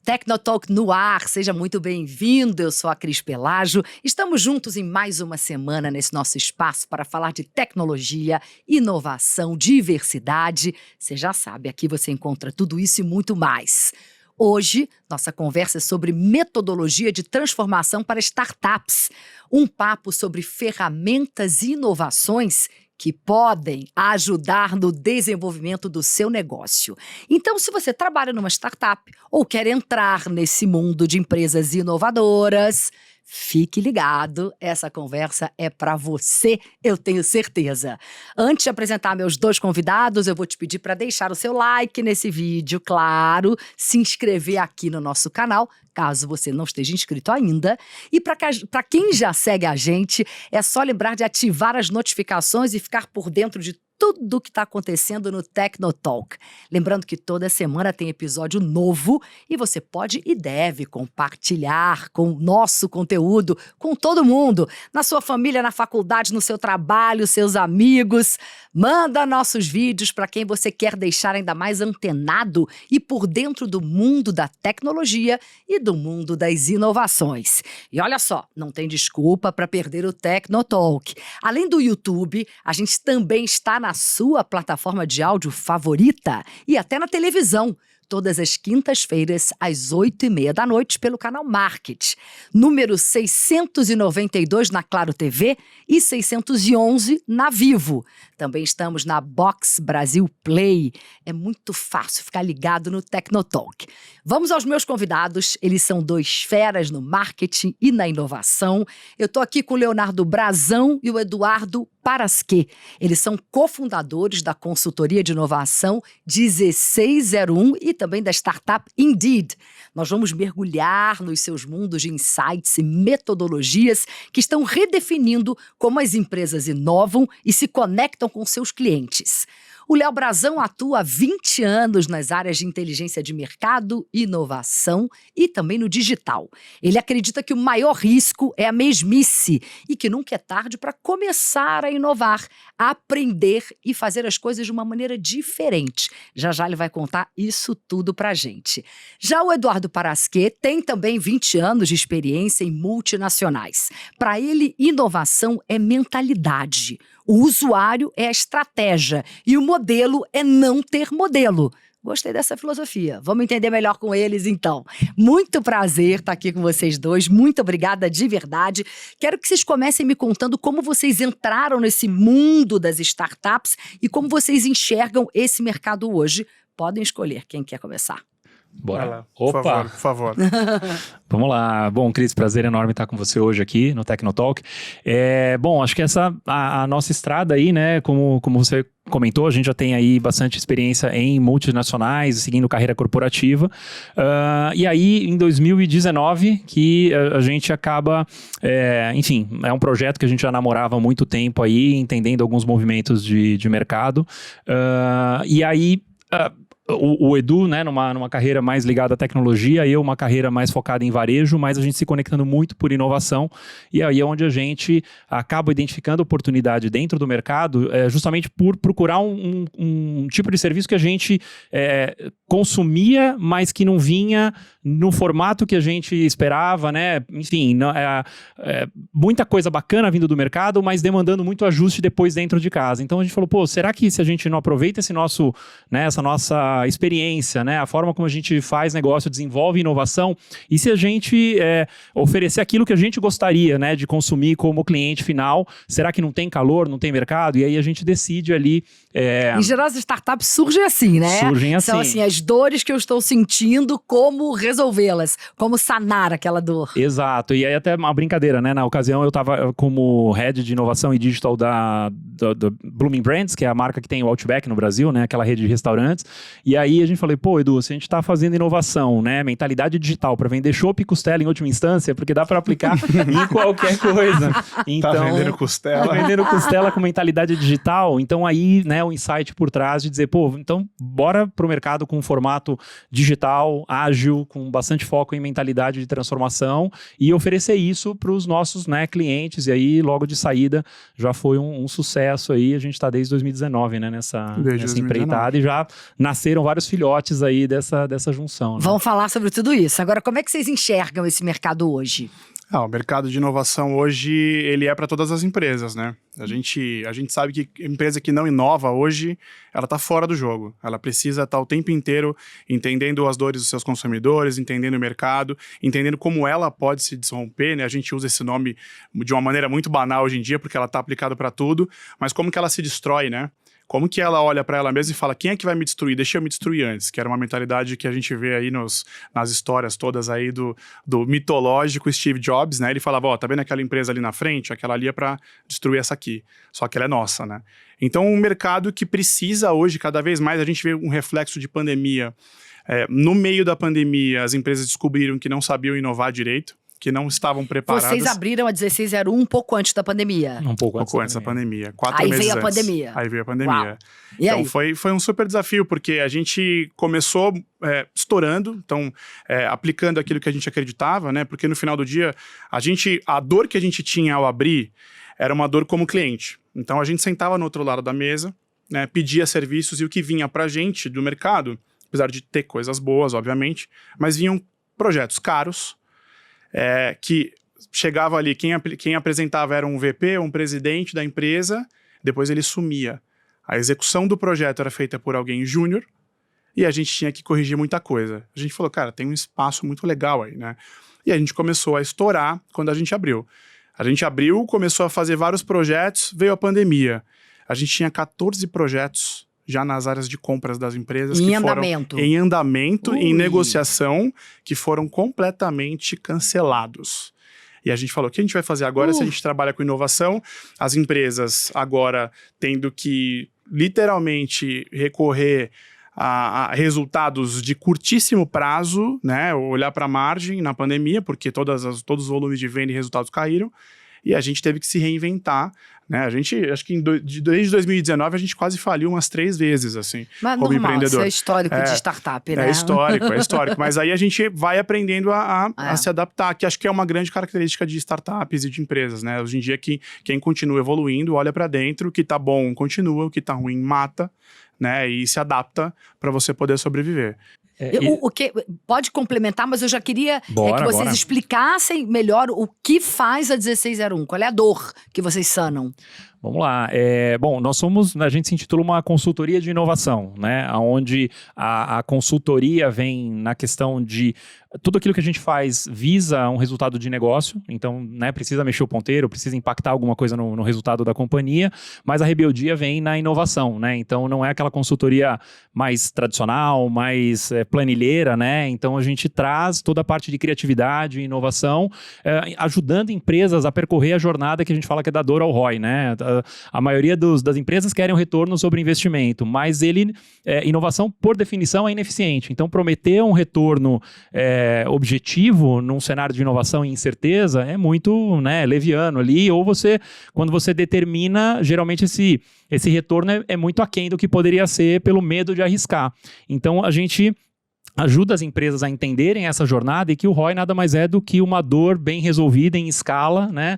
Tecnotalk no ar, seja muito bem-vindo, eu sou a Cris Pelágio. Estamos juntos em mais uma semana nesse nosso espaço para falar de tecnologia, inovação, diversidade. Você já sabe, aqui você encontra tudo isso e muito mais. Hoje, nossa conversa é sobre metodologia de transformação para startups. Um papo sobre ferramentas e inovações que podem ajudar no desenvolvimento do seu negócio. Então, se você trabalha numa startup ou quer entrar nesse mundo de empresas inovadoras, fique ligado, essa conversa é para você, eu tenho certeza. Antes de apresentar meus dois convidados, eu vou te pedir para deixar o seu like nesse vídeo, claro, se inscrever aqui no nosso canal, caso você não esteja inscrito ainda. E para quem já segue a gente, é só lembrar de ativar as notificações e ficar por dentro de tudo o que está acontecendo no Tecnotalk. Lembrando que toda semana tem episódio novo e você pode e deve compartilhar com o nosso conteúdo com todo mundo, na sua família, na faculdade, no seu trabalho, seus amigos. Manda nossos vídeos para quem você quer deixar ainda mais antenado e por dentro do mundo da tecnologia e do mundo das inovações. E olha só, não tem desculpa para perder o Tecnotalk. Além do YouTube, a gente também está na sua plataforma de áudio favorita e até na televisão, todas as quintas-feiras, às 8h30 da noite, pelo canal Market. Número 692 na Claro TV e 611 na Vivo. Também estamos na Box Brasil Play. É muito fácil ficar ligado no Tecnotalk. Vamos aos meus convidados. Eles são dois feras no marketing e na inovação. Eu estou aqui com o Leonardo Brazão e o Eduardo Parasquet. Eles são cofundadores da consultoria de inovação 1601 e também da startup Indeed. Nós vamos mergulhar nos seus mundos de insights e metodologias que estão redefinindo como as empresas inovam e se conectam com seus clientes. O Léo Brazão atua há 20 anos nas áreas de inteligência de mercado, inovação e também no digital. Ele acredita que o maior risco é a mesmice e que nunca é tarde para começar a inovar, a aprender e fazer as coisas de uma maneira diferente. Já já ele vai contar isso tudo pra gente. Já o Eduardo Parasquet tem também 20 anos de experiência em multinacionais. Para ele, inovação é mentalidade. O usuário é a estratégia e o modelo é não ter modelo. Gostei dessa filosofia. Vamos entender melhor com eles, então. Muito prazer estar aqui com vocês dois. Muito obrigada de verdade. Quero que vocês comecem me contando como vocês entraram nesse mundo das startups e como vocês enxergam esse mercado hoje. Podem escolher quem quer começar. Bora lá. Opa! Por favor. Vamos lá. Bom, Cris, prazer enorme estar com você hoje aqui no Tecnotalk. Bom, acho que essa a nossa estrada aí, né, como você comentou, a gente já tem aí bastante experiência em multinacionais, seguindo carreira corporativa. E aí, em 2019, que a gente acaba... enfim, é um projeto que a gente já namorava há muito tempo aí, entendendo alguns movimentos de mercado. E aí... O Edu, né, numa carreira mais ligada à tecnologia, eu uma carreira mais focada em varejo, mas a gente se conectando muito por inovação, e aí é onde a gente acaba identificando oportunidade dentro do mercado, justamente por procurar um tipo de serviço que a gente consumia, mas que não vinha no formato que a gente esperava, né? Enfim, muita coisa bacana vindo do mercado, mas demandando muito ajuste depois dentro de casa. Então a gente falou, pô, será que se a gente não aproveita essa nossa experiência, né? A forma como a gente faz negócio, desenvolve inovação, e se a gente oferecer aquilo que a gente gostaria, né, de consumir como cliente final, será que não tem calor, não tem mercado? E aí a gente decide ali... Em geral, as startups surgem assim, né? Surgem assim. São assim, as dores que eu estou sentindo, como resolvê-las, como sanar aquela dor. Exato, e aí até uma brincadeira, né? Na ocasião eu estava como head de inovação e digital da Blooming Brands, que é a marca que tem o Outback no Brasil, né? Aquela rede de restaurantes. E aí a gente falou, pô, Edu, se a gente está fazendo inovação, né? Mentalidade digital para vender chopp e costela em última instância, porque dá para aplicar em qualquer coisa. Então, tá vendendo costela. Tá vendendo costela com mentalidade digital. Então aí, né, o insight por trás de dizer, pô, então bora pro mercado com um formato digital, ágil, com bastante foco em mentalidade de transformação e oferecer isso para os nossos, né, clientes. E aí, logo de saída, já foi um sucesso aí. A gente está desde 2019, né, nessa empreitada, e já nasceram surgiram vários filhotes aí dessa junção. Né? Vamos falar sobre tudo isso. Agora, como é que vocês enxergam esse mercado hoje? O mercado de inovação hoje, ele é para todas as empresas, né? A gente sabe que a empresa que não inova hoje, ela está fora do jogo. Ela precisa estar o tempo inteiro entendendo as dores dos seus consumidores, entendendo o mercado, entendendo como ela pode se desromper, né? A gente usa esse nome de uma maneira muito banal hoje em dia, porque ela está aplicada para tudo, mas como que ela se destrói, né? Como que ela olha para ela mesma e fala, quem é que vai me destruir? Deixa eu me destruir antes, que era uma mentalidade que a gente vê aí nas histórias todas aí do mitológico Steve Jobs, né? Ele falava, tá vendo aquela empresa ali na frente? Aquela ali é para destruir essa aqui, só que ela é nossa, né? Então, um mercado que precisa hoje, cada vez mais, a gente vê um reflexo de pandemia. No meio da pandemia, as empresas descobriram que não sabiam inovar direito, que não estavam preparadas. Vocês abriram a 1601 um pouco antes da pandemia. Um pouco antes da pandemia. 4 aí meses veio a antes. pandemia. Aí veio a pandemia. Uau. E então aí? foi um super desafio, porque a gente começou estourando, então aplicando aquilo que a gente acreditava, né? Porque no final do dia, a dor que a gente tinha ao abrir era uma dor como cliente. Então a gente sentava no outro lado da mesa, né, pedia serviços e o que vinha pra gente do mercado, apesar de ter coisas boas, obviamente, mas vinham projetos caros, que chegava ali, quem apresentava era um VP, um presidente da empresa, depois ele sumia. A execução do projeto era feita por alguém júnior e a gente tinha que corrigir muita coisa. A gente falou, cara, tem um espaço muito legal aí, né? E a gente começou a estourar quando a gente abriu. A gente abriu, começou a fazer vários projetos, veio a pandemia. A gente tinha 14 projetos já nas áreas de compras das empresas Em andamento, em negociação, que foram completamente cancelados. E a gente falou, o que a gente vai fazer agora se a gente trabalha com inovação? As empresas agora tendo que literalmente recorrer a resultados de curtíssimo prazo, né? Olhar para a margem na pandemia, porque todos os volumes de venda e resultados caíram. E a gente teve que se reinventar, né? A gente, acho que desde 2019, a gente quase faliu umas 3 vezes, assim, mas como normal, empreendedor. Isso é histórico de startup, né? É histórico. Mas aí a gente vai aprendendo a se adaptar, que acho que é uma grande característica de startups e de empresas, né? Hoje em dia, quem continua evoluindo, olha para dentro, o que tá bom continua, o que tá ruim mata, né? E se adapta para você poder sobreviver. O que, pode complementar, mas eu já queria que vocês explicassem melhor o que faz a 1601. Qual é a dor que vocês sanam? Vamos lá. Bom, a gente se intitula uma consultoria de inovação, né? Onde a consultoria vem na questão de tudo aquilo que a gente faz visa um resultado de negócio, então, né, precisa mexer o ponteiro, precisa impactar alguma coisa no resultado da companhia, mas a rebeldia vem na inovação, né? Então, não é aquela consultoria mais tradicional, mais planilheira, né? Então, a gente traz toda a parte de criatividade e inovação, ajudando empresas a percorrer a jornada que a gente fala que é da dor ao ROI, né? A maioria das empresas querem um retorno sobre investimento, mas inovação, por definição, é ineficiente. Então, prometer um retorno objetivo num cenário de inovação e incerteza é muito, né, leviano ali, ou quando você determina, geralmente esse retorno é muito aquém do que poderia ser pelo medo de arriscar. Então, a gente ajuda as empresas a entenderem essa jornada e que o ROI nada mais é do que uma dor bem resolvida em escala, né,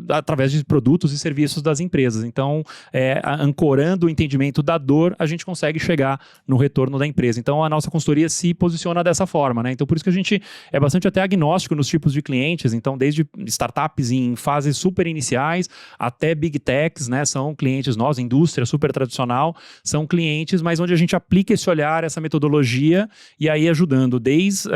através de produtos e serviços das empresas. Então, ancorando o entendimento da dor, a gente consegue chegar no retorno da empresa. Então, a nossa consultoria se posiciona dessa forma, né? Então, por isso que a gente é bastante até agnóstico nos tipos de clientes. Então, desde startups em fases super iniciais até big techs, né, são clientes nossos, indústria super tradicional, são clientes, mas onde a gente aplica esse olhar, essa metodologia, e aí ajudando desde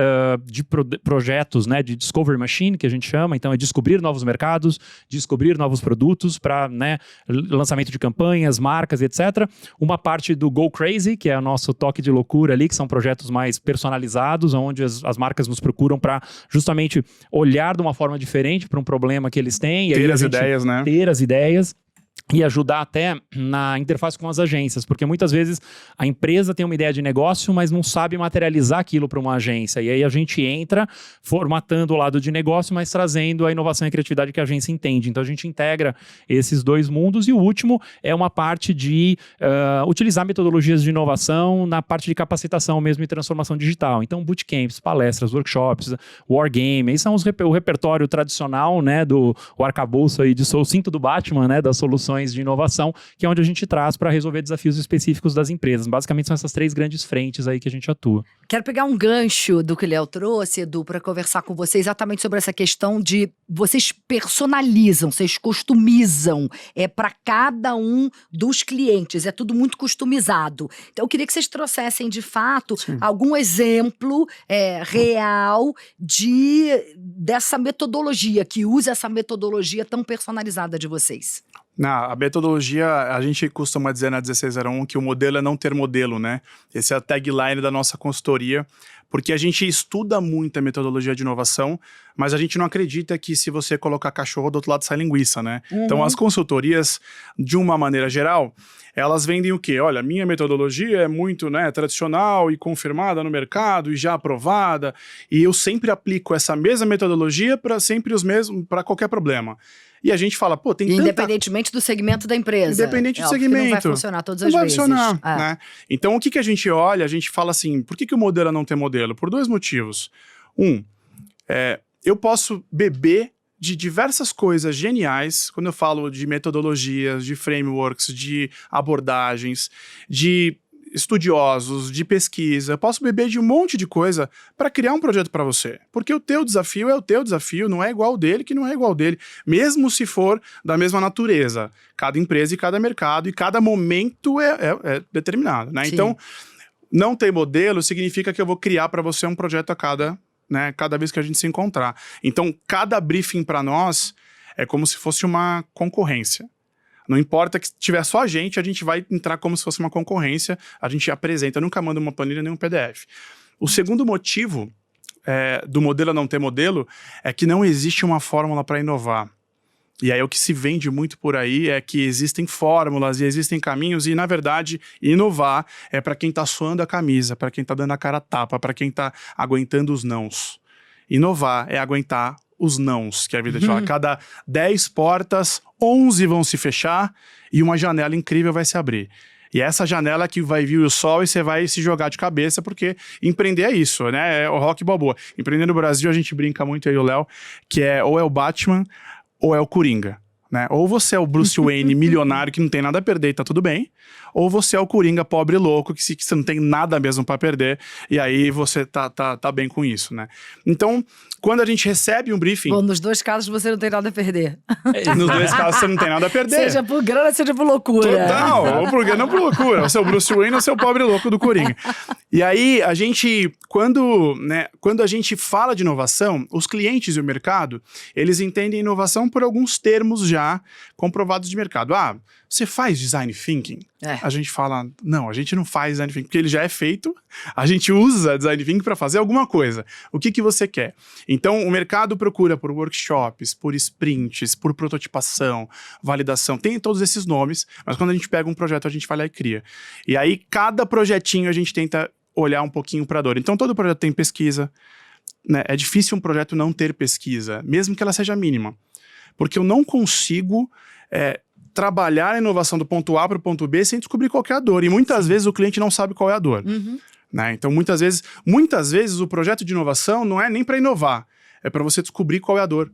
de projetos, né, de Discovery Machine, que a gente chama, então é descobrir novos mercados, descobrir novos produtos para, né, lançamento de campanhas, marcas, etc. Uma parte do Go Crazy, que é o nosso toque de loucura ali, que são projetos mais personalizados, onde as marcas nos procuram para justamente olhar de uma forma diferente para um problema que eles têm. Ter as ideias, né? Ter as ideias. E ajudar até na interface com as agências, porque muitas vezes a empresa tem uma ideia de negócio, mas não sabe materializar aquilo para uma agência. E aí a gente entra formatando o lado de negócio, mas trazendo a inovação e a criatividade que a agência entende. Então a gente integra esses dois mundos. E o último é uma parte de utilizar metodologias de inovação na parte de capacitação mesmo e transformação digital. Então bootcamps, palestras, workshops, wargame, aí são o repertório tradicional, né, do arcabouço aí o cinto do Batman, né, das soluções soluções de inovação, que é onde a gente traz para resolver desafios específicos das empresas. Basicamente são essas 3 grandes frentes aí que a gente atua. Quero pegar um gancho do que o Léo trouxe, Edu, para conversar com você exatamente sobre essa questão de vocês personalizam, vocês customizam para cada um dos clientes, é tudo muito customizado. Então eu queria que vocês trouxessem de fato algum exemplo real dessa metodologia, que usa essa metodologia tão personalizada de vocês. A metodologia, a gente costuma dizer na 1601 que o modelo é não ter modelo, né? Esse é a tagline da nossa consultoria, porque a gente estuda muito a metodologia de inovação, mas a gente não acredita que se você colocar cachorro do outro lado sai linguiça, né? Então as consultorias, de uma maneira geral, elas vendem o quê? Olha, minha metodologia é muito, né, tradicional e confirmada no mercado e já aprovada, e eu sempre aplico essa mesma metodologia para sempre os mesmos, para qualquer problema. E a gente fala, pô, tem tanta... Independentemente do segmento da empresa. Independente do segmento. Não vai funcionar todas as vezes. Não vai funcionar, né? Então, o que a gente olha? A gente fala assim, por que o modelo é não ter modelo? Por 2 motivos. Eu posso beber de diversas coisas geniais, quando eu falo de metodologias, de frameworks, de abordagens, de estudiosos, de pesquisa, eu posso beber de um monte de coisa para criar um projeto para você. Porque o teu desafio é o teu desafio, não é igual ao dele, que não é igual ao dele, mesmo se for da mesma natureza. Cada empresa e cada mercado e cada momento é determinado, né? Então, não ter modelo significa que eu vou criar para você um projeto a cada vez que a gente se encontrar. Então, cada briefing para nós é como se fosse uma concorrência. Não importa que tiver só a gente vai entrar como se fosse uma concorrência, a gente apresenta, nunca manda uma planilha nem um PDF. O segundo motivo do modelo não ter modelo é que não existe uma fórmula para inovar. E aí o que se vende muito por aí é que existem fórmulas e existem caminhos e, na verdade, inovar é para quem está suando a camisa, para quem está dando a cara a tapa, para quem está aguentando os nãos. Inovar é aguentar os nãos, que a vida te fala. Cada 10 portas, 11 vão se fechar e uma janela incrível vai se abrir. E essa janela que vai vir o sol e você vai se jogar de cabeça, porque empreender é isso, né? É o rock balboa. Empreender no Brasil, a gente brinca muito aí, o Léo, que ou é o Batman ou é o Coringa, né? Ou você é o Bruce Wayne milionário que não tem nada a perder e tá tudo bem, ou você é o Coringa pobre e louco que você não tem nada mesmo pra perder e aí você tá bem com isso, né? Então, quando a gente recebe um briefing... Bom, nos 2 casos você não tem nada a perder. Nos 2 casos você não tem nada a perder. Seja por grana, seja por loucura. Total, ou por grana ou por loucura. Ou seu Bruce Wayne ou seu pobre louco do Coringa. E aí, a gente, quando a gente fala de inovação, os clientes e o mercado, eles entendem inovação por alguns termos já comprovados de mercado. Você faz design thinking? A gente fala, não, a gente não faz design thinking, porque ele já é feito, a gente usa design thinking para fazer alguma coisa. O que você quer? Então, o mercado procura por workshops, por sprints, por prototipação, validação, tem todos esses nomes, mas quando a gente pega um projeto, a gente vai lá e cria. E aí, cada projetinho a gente tenta olhar um pouquinho para a dor. Então, todo projeto tem pesquisa, né? É difícil um projeto não ter pesquisa, mesmo que ela seja mínima, porque eu não consigo... trabalhar a inovação do ponto A para o ponto B sem descobrir qual que é a dor. E muitas vezes o cliente não sabe qual é a dor. Né? Então, muitas vezes o projeto de inovação não é nem para inovar, é para você descobrir qual é a dor.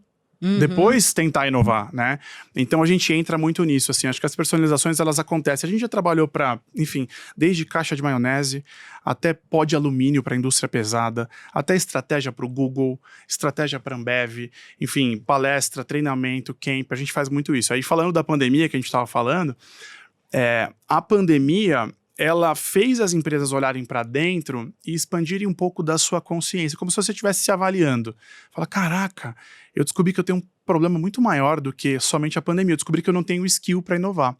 Depois tentar inovar, né? Então a gente entra muito nisso, assim, acho que as personalizações elas acontecem. A gente já trabalhou para, enfim, desde caixa de maionese, até pó de alumínio para a indústria pesada, até estratégia para o Google, estratégia para a Ambev, enfim, palestra, treinamento, camp, a gente faz muito isso. Aí falando da pandemia que a gente estava falando, a pandemia... ela fez as empresas olharem para dentro e expandirem um pouco da sua consciência, como se você estivesse se avaliando. Fala, caraca, eu descobri que eu tenho um problema muito maior do que somente a pandemia, eu descobri que eu não tenho skill para inovar.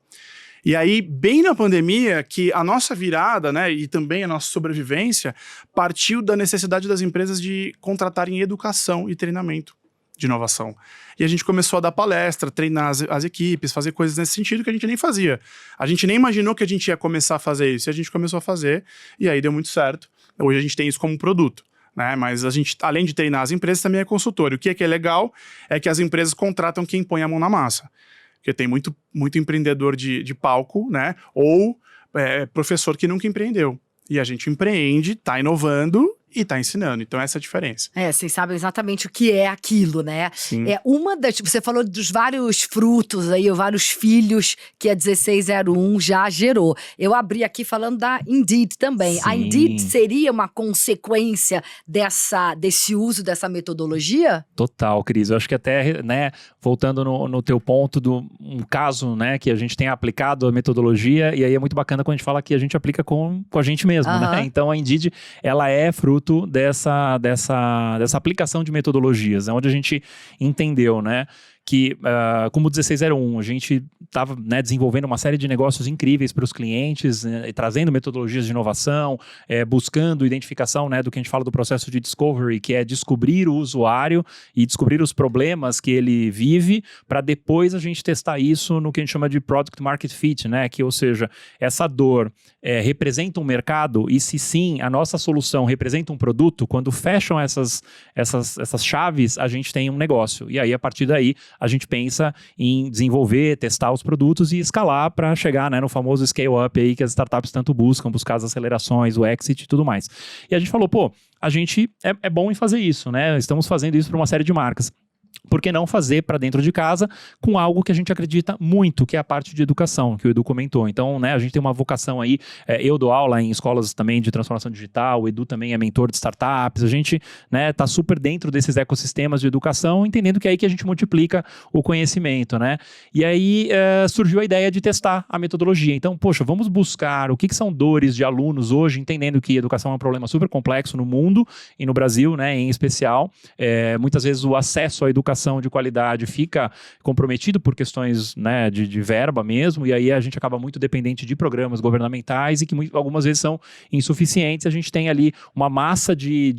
E aí, bem na pandemia, que a nossa virada, né, e também a nossa sobrevivência, partiu da necessidade das empresas de contratarem educação e treinamento de inovação. E a gente começou a dar palestra, treinar as equipes, fazer coisas nesse sentido que a gente nem fazia. A gente nem imaginou que a gente ia começar a fazer isso, e a gente começou a fazer, e aí deu muito certo. Hoje a gente tem isso como produto, né? Mas a gente, além de treinar as empresas, também é consultor. E o que é legal é que as empresas contratam quem põe a mão na massa. Porque tem muito empreendedor de palco, né? Ou professor que nunca empreendeu. E a gente empreende, tá inovando e está ensinando. Então, essa é a diferença. Vocês sabem exatamente o que é aquilo, né? Sim. Você falou dos vários frutos aí, vários filhos que a 1601 já gerou. Eu abri aqui falando da Indeed também. Sim. A Indeed seria uma consequência desse uso dessa metodologia? Total, Cris. Eu acho que até, né, voltando no teu ponto um caso, né, que a gente tem aplicado a metodologia, e aí é muito bacana quando a gente fala que a gente aplica com a gente mesmo, né? Então a Indeed, ela é fruto dessa aplicação de metodologias, onde a gente entendeu, né, que como 1601, a gente estava, né, desenvolvendo uma série de negócios incríveis para os clientes, né, trazendo metodologias de inovação, buscando identificação, né, do que a gente fala do processo de discovery, que é descobrir o usuário e descobrir os problemas que ele vive, para depois a gente testar isso no que a gente chama de Product Market Fit, né, que, ou seja, essa dor representa um mercado, e se sim, a nossa solução representa um produto, quando fecham essas chaves, a gente tem um negócio. E aí, a partir daí, a gente pensa em desenvolver, testar os produtos e escalar para chegar, né, no famoso scale-up aí que as startups tanto buscar as acelerações, o exit e tudo mais. E a gente falou, a gente é bom em fazer isso, né? Estamos fazendo isso para uma série de marcas. Por que não fazer para dentro de casa com algo que a gente acredita muito, que é a parte de educação, que o Edu comentou. Então, né, a gente tem uma vocação aí, eu dou aula em escolas também de transformação digital, o Edu também é mentor de startups, a gente, né, tá super dentro desses ecossistemas de educação, entendendo que é aí que a gente multiplica o conhecimento, né? E aí surgiu a ideia de testar a metodologia. Então, vamos buscar o que são dores de alunos hoje, entendendo que educação é um problema super complexo no mundo e no Brasil, né, em especial. Muitas vezes o acesso à educação de qualidade fica comprometido por questões, né, de verba mesmo, e aí a gente acaba muito dependente de programas governamentais e que algumas vezes são insuficientes. A gente tem ali uma massa de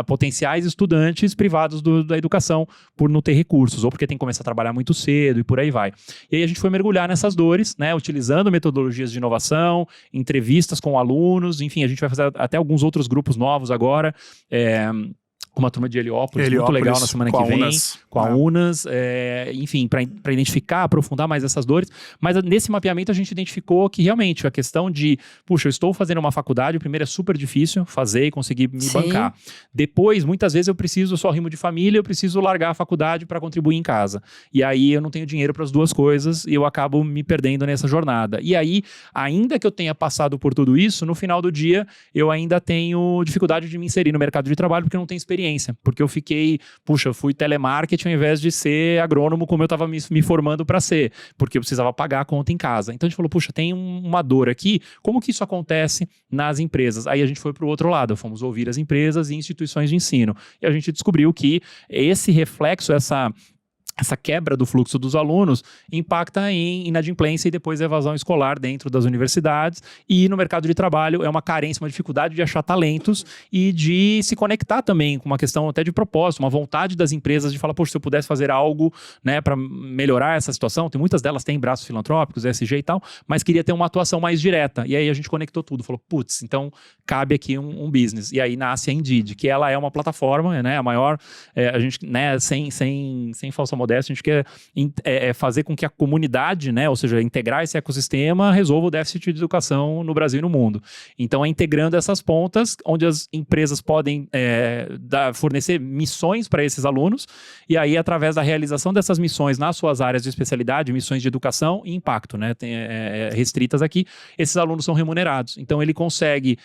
potenciais estudantes privados da educação por não ter recursos, ou porque tem que começar a trabalhar muito cedo e por aí vai. E aí a gente foi mergulhar nessas dores, né, utilizando metodologias de inovação, entrevistas com alunos, enfim, a gente vai fazer até alguns outros grupos novos agora, com uma turma de Heliópolis, muito legal na semana que vem, com a Unas, enfim, para identificar, aprofundar mais essas dores. Mas nesse mapeamento a gente identificou que realmente a questão de, eu estou fazendo uma faculdade, primeiro é super difícil fazer e conseguir me bancar. Depois, muitas vezes eu só rimo de família, eu preciso largar a faculdade para contribuir em casa. E aí eu não tenho dinheiro para as duas coisas e eu acabo me perdendo nessa jornada. E aí, ainda que eu tenha passado por tudo isso, no final do dia, eu ainda tenho dificuldade de me inserir no mercado de trabalho porque eu não tenho experiência. Porque eu eu fui telemarketing ao invés de ser agrônomo como eu estava me formando para ser, porque eu precisava pagar a conta em casa. Então a gente falou, tem uma dor aqui, como que isso acontece nas empresas? Aí a gente foi para o outro lado, fomos ouvir as empresas e instituições de ensino. E a gente descobriu que esse reflexo, essa quebra do fluxo dos alunos impacta em inadimplência e depois evasão escolar dentro das universidades, e no mercado de trabalho é uma carência, uma dificuldade de achar talentos e de se conectar também com uma questão até de propósito, uma vontade das empresas de falar, se eu pudesse fazer algo, né, para melhorar essa situação. Muitas delas têm braços filantrópicos, ESG e tal, mas queria ter uma atuação mais direta. E aí a gente conectou tudo, falou, então cabe aqui um business. E aí nasce a Indeed, que ela é uma plataforma, né, a maior, a gente, né, sem falsa modéstia, a gente quer fazer com que a comunidade, né, ou seja, integrar esse ecossistema, resolva o déficit de educação no Brasil e no mundo. Então, integrando essas pontas, onde as empresas podem fornecer missões para esses alunos, e aí, através da realização dessas missões nas suas áreas de especialidade, missões de educação e impacto, né, restritas aqui, esses alunos são remunerados. Então, ele consegue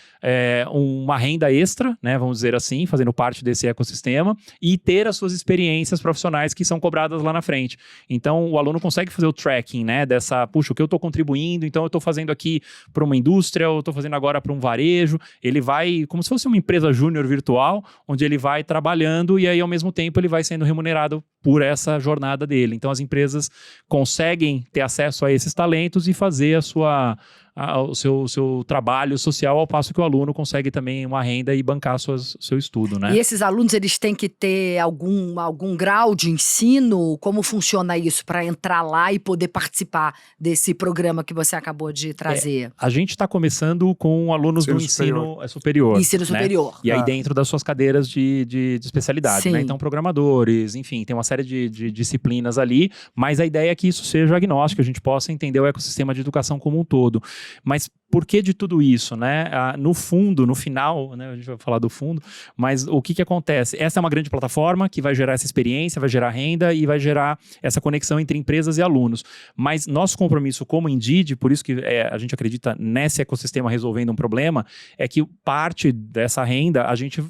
uma renda extra, né, vamos dizer assim, fazendo parte desse ecossistema, e ter as suas experiências profissionais que são cobradas lá na frente. Então, o aluno consegue fazer o tracking, né, o que eu estou contribuindo, então eu estou fazendo aqui para uma indústria, ou estou fazendo agora para um varejo. Ele vai, como se fosse uma empresa júnior virtual, onde ele vai trabalhando e aí, ao mesmo tempo, ele vai sendo remunerado por essa jornada dele. Então, as empresas conseguem ter acesso a esses talentos e fazer o seu trabalho social, ao passo que o aluno consegue também uma renda e bancar seu estudo, né? E esses alunos, eles têm que ter algum grau de ensino? Como funciona isso para entrar lá e poder participar desse programa que você acabou de trazer? A gente está começando com alunos do ensino superior. Ensino né? superior. E aí dentro das suas cadeiras de especialidade, né? Então, programadores, enfim, tem uma série de disciplinas ali, mas a ideia é que isso seja agnóstico, a gente possa entender o ecossistema de educação como um todo. Mas por que de tudo isso, né? No fundo, no final, né, a gente vai falar do fundo, mas o que acontece? Essa é uma grande plataforma que vai gerar essa experiência, vai gerar renda e vai gerar essa conexão entre empresas e alunos. Mas nosso compromisso como Indeed, por isso que a gente acredita nesse ecossistema resolvendo um problema, é que parte dessa renda a gente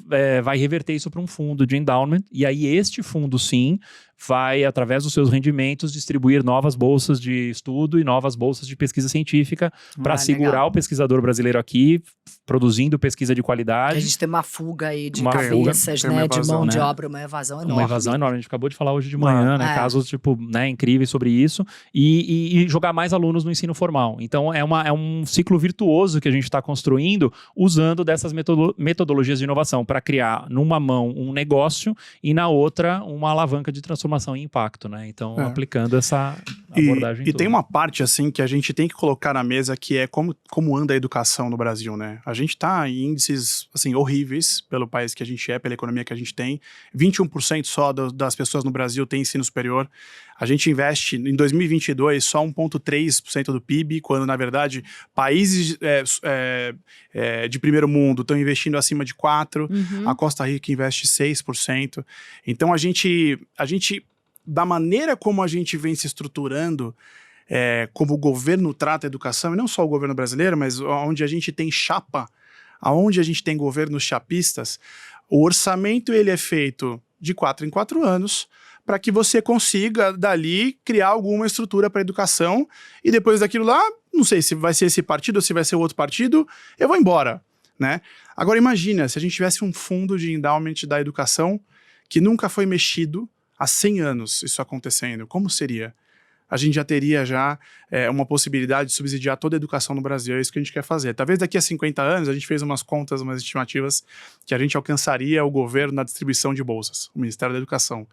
vai reverter isso para um fundo de endowment, e aí este fundo sim vai, através dos seus rendimentos, distribuir novas bolsas de estudo e novas bolsas de pesquisa científica para segurar legal. o pesquisador brasileiro aqui, produzindo pesquisa de Que qualidade. a gente tem uma fuga aí de Uma cabeças, fuga, tem né? uma De evasão, mão de né? obra, uma evasão enorme. Uma evasão enorme. A gente acabou de falar hoje de manhã, né? Casos, tipo, né, incríveis sobre isso. E jogar mais alunos no ensino formal. Então, é um ciclo virtuoso que a gente está construindo usando dessas metodologias de inovação para criar, numa mão, um negócio e na outra, uma alavanca de transformação e impacto, né? Então, aplicando essa abordagem. E tem uma parte, assim, que a gente tem que colocar na mesa, que é como anda a educação no Brasil, né? A gente está em índices, assim, horríveis pelo país que a gente é, pela economia que a gente tem. 21% só das pessoas no Brasil têm ensino superior. A gente investe, em 2022, só 1,3% do PIB, quando, na verdade, países de primeiro mundo estão investindo acima de 4%, a Costa Rica investe 6%. Então, a gente, da maneira como a gente vem se estruturando, como o governo trata a educação, e não só o governo brasileiro, mas onde a gente tem chapa, onde a gente tem governos chapistas, o orçamento ele é feito de 4 em 4 anos, para que você consiga, dali, criar alguma estrutura para a educação, e depois daquilo lá, não sei se vai ser esse partido ou se vai ser outro partido, eu vou embora, né? Agora imagina, se a gente tivesse um fundo de endowment da educação que nunca foi mexido há 100 anos, isso acontecendo, como seria? A gente já teria uma possibilidade de subsidiar toda a educação no Brasil, é isso que a gente quer fazer. Talvez daqui a 50 anos, a gente fez umas contas, umas estimativas, que a gente alcançaria o governo na distribuição de bolsas, o Ministério da Educação.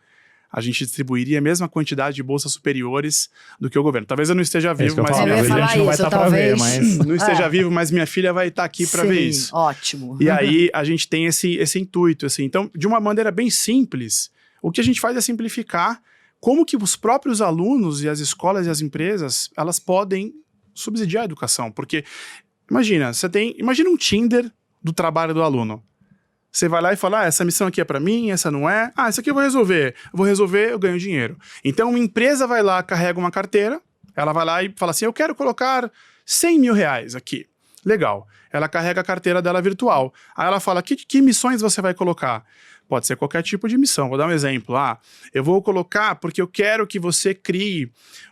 A gente distribuiria a mesma quantidade de bolsas superiores do que o governo. Talvez eu não esteja vivo, mas minha filha a gente não vai estar para ver, mas... Não esteja vivo, mas minha filha vai estar aqui para ver isso. Ótimo. E aí a gente tem esse intuito, assim. Então, de uma maneira bem simples, o que a gente faz é simplificar como que os próprios alunos e as escolas e as empresas, elas podem subsidiar a educação. Porque, imagina um Tinder do trabalho do aluno. Você vai lá e fala, essa missão aqui é para mim, essa não é. Essa aqui eu vou resolver. Eu ganho dinheiro. Então, uma empresa vai lá, carrega uma carteira, ela vai lá e fala assim, eu quero colocar 100 mil reais aqui. Legal. Ela carrega a carteira dela virtual. Aí ela fala, que missões você vai colocar? Pode ser qualquer tipo de missão. Vou dar um exemplo. Eu vou colocar porque eu quero que você crie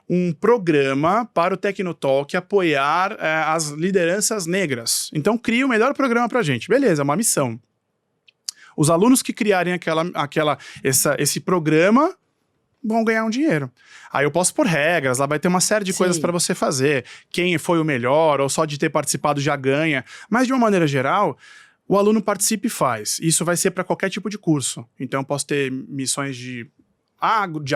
um programa para o Tecnotalk apoiar as lideranças negras. Então, crie o melhor programa para a gente. Beleza, uma missão. Os alunos que criarem esse programa vão ganhar um dinheiro. Aí eu posso pôr regras, lá vai ter uma série de coisas para você fazer. Quem foi o melhor, ou só de ter participado já ganha. Mas, de uma maneira geral, o aluno participa e faz. Isso vai ser para qualquer tipo de curso. Então, eu posso ter missões de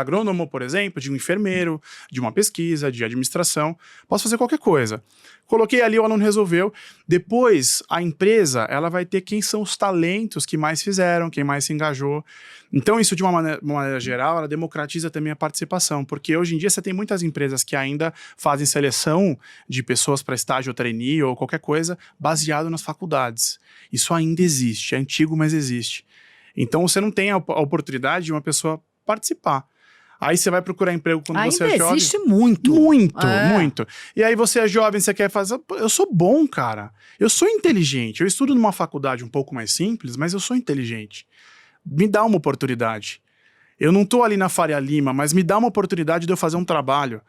agrônomo, por exemplo, de um enfermeiro, de uma pesquisa, de administração. Posso fazer qualquer coisa. Coloquei ali, o aluno resolveu. Depois, a empresa, ela vai ter quem são os talentos que mais fizeram, quem mais se engajou. Então, isso, de uma maneira geral, ela democratiza também a participação, porque hoje em dia você tem muitas empresas que ainda fazem seleção de pessoas para estágio ou trainee ou qualquer coisa baseado nas faculdades. Isso ainda existe, é antigo, mas existe. Então, você não tem a oportunidade de uma pessoa participar. Aí você vai procurar emprego quando você é jovem. Ainda existe muito. Muito. E aí você é jovem, você quer fazer... Eu sou bom, cara. Eu sou inteligente. Eu estudo numa faculdade um pouco mais simples, mas eu sou inteligente. Me dá uma oportunidade. Eu não tô ali na Faria Lima, mas me dá uma oportunidade de eu fazer um trabalho.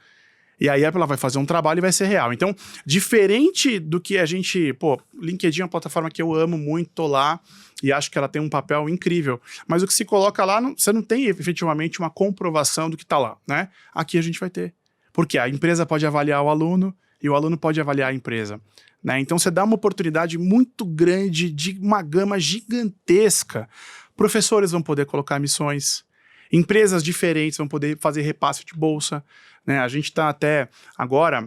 E aí ela vai fazer um trabalho e vai ser real. Então, diferente do que a gente... LinkedIn é uma plataforma que eu amo muito, tô lá e acho que ela tem um papel incrível. Mas o que se coloca lá, você não tem efetivamente uma comprovação do que tá lá, né? Aqui a gente vai ter. Porque a empresa pode avaliar o aluno e o aluno pode avaliar a empresa, né? Então, você dá uma oportunidade muito grande de uma gama gigantesca. Professores vão poder colocar missões. Empresas diferentes vão poder fazer repasse de bolsa, né? A gente está agora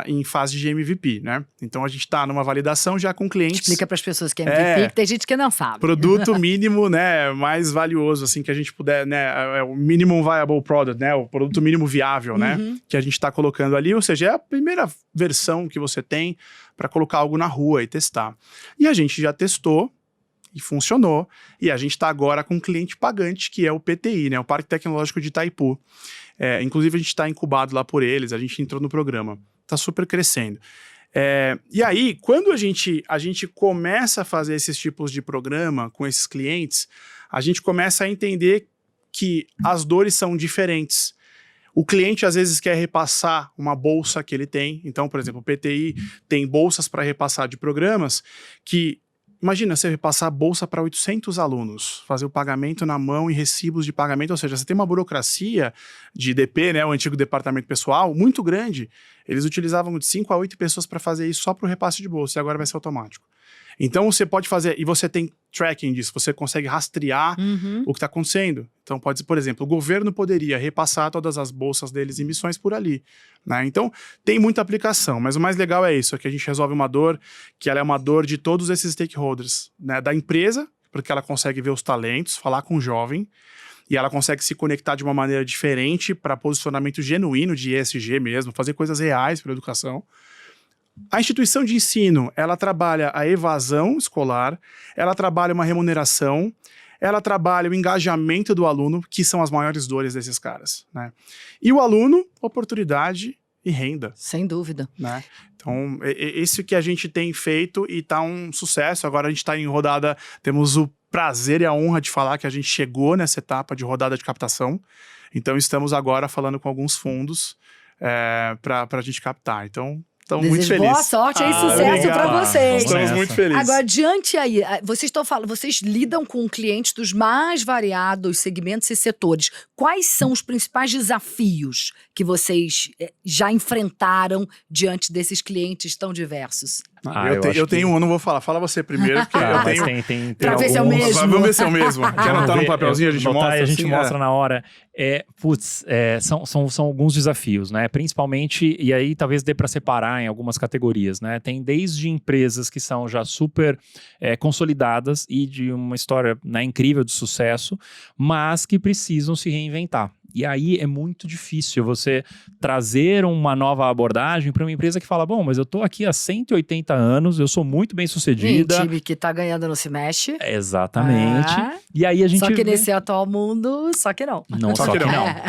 em fase de MVP, né? Então a gente está numa validação já com clientes. Explica para as pessoas que é MVP, que tem gente que não sabe. Produto mínimo, né, mais valioso, assim, que a gente puder, né, o minimum viable product, né, o produto mínimo viável, né, que a gente está colocando ali, ou seja, é a primeira versão que você tem para colocar algo na rua e testar. E a gente já testou e funcionou, e a gente está agora com um cliente pagante, que é o PTI, né, o Parque Tecnológico de Itaipu. Inclusive a gente está incubado lá por eles, a gente entrou no programa, está super crescendo. E aí, quando a gente começa a fazer esses tipos de programa com esses clientes, a gente começa a entender que as dores são diferentes. O cliente às vezes quer repassar uma bolsa que ele tem, então, por exemplo, o PTI tem bolsas para repassar de programas que... Imagina você repassar a bolsa para 800 alunos, fazer o pagamento na mão e recibos de pagamento, ou seja, você tem uma burocracia de DP, né, o antigo departamento pessoal, muito grande. Eles utilizavam de 5 a 8 pessoas para fazer isso só para o repasse de bolsa, e agora vai ser automático. Então você pode fazer, e você tem tracking disso, você consegue rastrear o que está acontecendo. Então pode ser, por exemplo, o governo poderia repassar todas as bolsas deles em missões por ali, né? Então tem muita aplicação, mas o mais legal é isso, é que a gente resolve uma dor, que ela é uma dor de todos esses stakeholders, né? Da empresa, porque ela consegue ver os talentos, falar com o jovem, e ela consegue se conectar de uma maneira diferente para posicionamento genuíno de ESG mesmo, fazer coisas reais para a educação. A instituição de ensino, ela trabalha a evasão escolar, ela trabalha uma remuneração, ela trabalha o engajamento do aluno, que são as maiores dores desses caras, né? E o aluno, oportunidade e renda. Sem dúvida. Né? Então, esse que a gente tem feito e tá um sucesso. Agora a gente está em rodada, temos o prazer e a honra de falar que a gente chegou nessa etapa de rodada de captação. Então, estamos agora falando com alguns fundos para a gente captar. Então, muito feliz. Boa sorte e sucesso para vocês. Estamos muito felizes. Agora, adiante aí, vocês lidam com clientes dos mais variados segmentos e setores. Quais são os principais desafios que vocês já enfrentaram diante desses clientes tão diversos? Eu tenho um, não vou falar. Fala você primeiro, porque eu tenho. Tem pra ver se é o mesmo. Vamos ver se é o mesmo. Quer anotar num papelzinho, a gente mostra? E a gente mostra na hora. São alguns desafios, né? Principalmente, e aí talvez dê para separar em algumas categorias, né? Tem desde empresas que são já super consolidadas e de uma história, né, incrível de sucesso, mas que precisam se reinventar. E aí é muito difícil você trazer uma nova abordagem para uma empresa que fala, bom, mas eu tô aqui há 180 anos, eu sou muito bem sucedida. E time que tá ganhando não se mexe. Exatamente. E aí a gente só que nesse atual mundo, só que não.